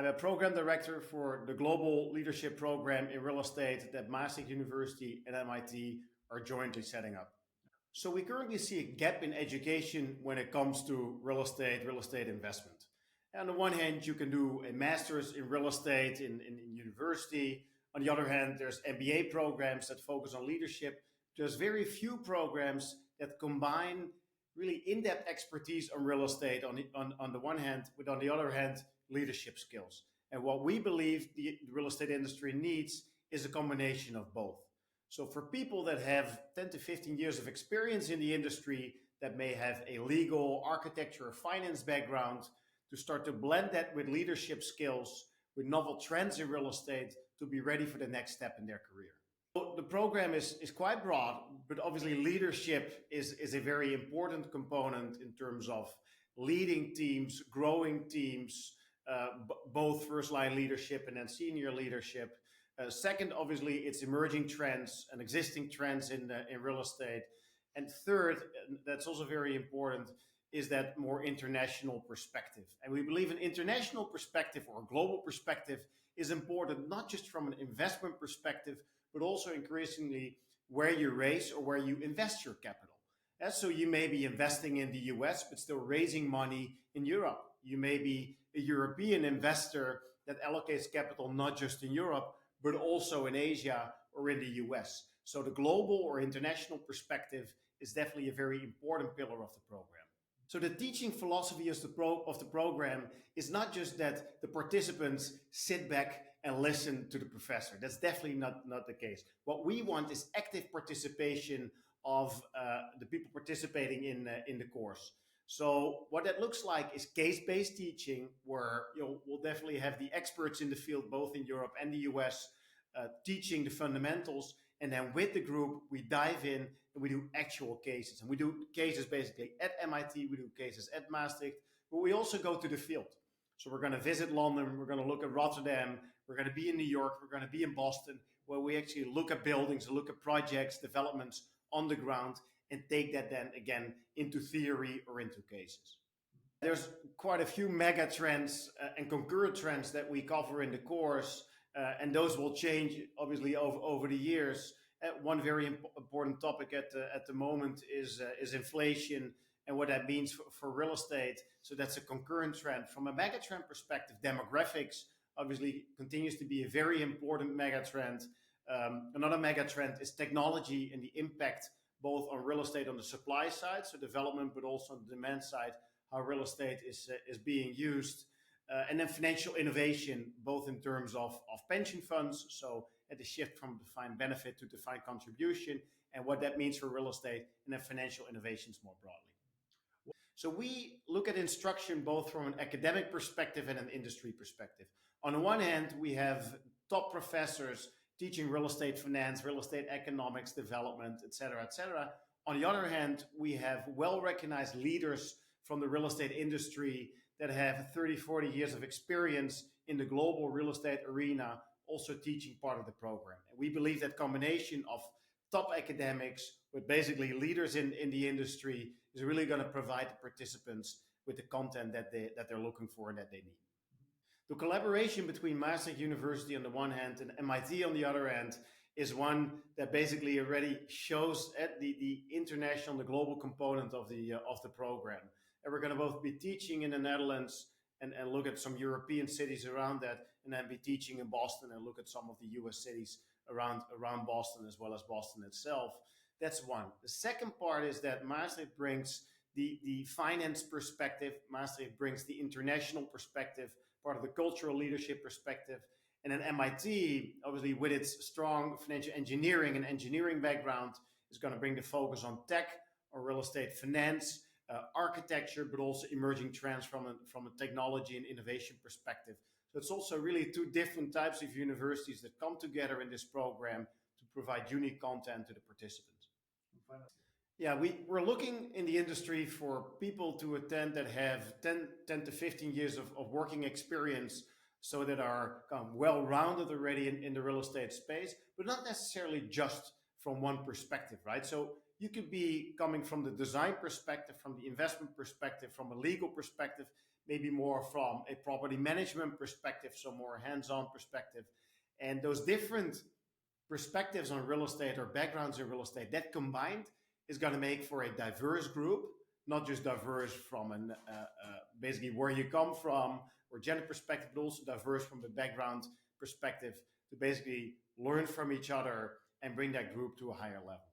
I'm a program director for the Global Leadership Program in Real Estate that Maastricht University and MIT are jointly setting up. So we currently see a gap in education when it comes to real estate investment. On the one hand, you can do a master's in real estate in university. On the other hand, there's MBA programs that focus on leadership. There's very few programs that combine really in-depth expertise on real estate on the one hand, but on the other hand, leadership skills. And what we believe the real estate industry needs is a combination of both. So for people that have 10 to 15 years of experience in the industry, that may have a legal, architecture, or finance background, to start to blend that with leadership skills, with novel trends in real estate, to be ready for the next step in their career. So the program is quite broad, but obviously leadership is a very important component in terms of leading teams, growing teams, both first-line leadership and then senior leadership. Second, obviously, it's emerging trends and existing trends in real estate. And third, and that's also very important, is that more international perspective. And we believe an international perspective or a global perspective is important, not just from an investment perspective, but also increasingly where you raise or where you invest your capital. So you may be investing in the US, but still raising money in Europe. You may be a European investor that allocates capital not just in Europe, but also in Asia or in the US. So the global or international perspective is definitely a very important pillar of the program. So the teaching philosophy of the program is not just that the participants sit back and listen to the professor. That's definitely not the case. What we want is active participation of the people participating in the course. So what that looks like is case-based teaching, where we'll definitely have the experts in the field, both in Europe and the US, teaching the fundamentals. And then with the group, we dive in and we do actual cases. And we do cases basically at MIT, we do cases at Maastricht, but we also go to the field. So we're going to visit London, we're going to look at Rotterdam, we're going to be in New York, we're going to be in Boston, where we actually look at buildings, look at projects, developments on the ground, and take that then again into theory or into cases. There's quite a few mega trends and concurrent trends that we cover in the course. And those will change, obviously, over the years. One very important topic at the moment is inflation and what that means for real estate. So that's a concurrent trend. From a megatrend perspective, demographics obviously continues to be a very important megatrend. Another megatrend is technology and the impact both on real estate on the supply side, so development, but also on the demand side, how real estate is being used. And then financial innovation, both in terms of pension funds, so at the shift from defined benefit to defined contribution, and what that means for real estate, and then financial innovations more broadly. So we look at instruction both from an academic perspective and an industry perspective. On the one hand, we have top professors teaching real estate finance, real estate economics, development, et cetera, et cetera. On the other hand, we have well-recognized leaders from the real estate industry that have 30, 40 years of experience in the global real estate arena, also teaching part of the program. And we believe that combination of top academics with basically leaders in the industry is really going to provide the participants with the content that they're looking for and that they need. The collaboration between Maastricht University on the one hand and MIT on the other hand is one that basically already shows at the international, the global component of the program. And we're going to both be teaching in the Netherlands and look at some European cities around that, and then be teaching in Boston and look at some of the US cities around Boston as well as Boston itself. That's one. The second part is that Maastricht brings the finance perspective, Maastricht brings the international perspective, part of the cultural leadership perspective, and then MIT, obviously with its strong financial engineering and engineering background, is going to bring the focus on tech or real estate finance, architecture, but also emerging trends from a technology and innovation perspective. So it's also really two different types of universities that come together in this program to provide unique content to the participants. Yeah, we're looking in the industry for people to attend that have 10 to 15 years of working experience, so that are well-rounded already in the real estate space, but not necessarily just from one perspective, right? So you could be coming from the design perspective, from the investment perspective, from a legal perspective, maybe more from a property management perspective, so more hands-on perspective. And those different perspectives on real estate or backgrounds in real estate, that combined is going to make for a diverse group, not just diverse from basically where you come from or gender perspective, but also diverse from the background perspective to basically learn from each other and bring that group to a higher level.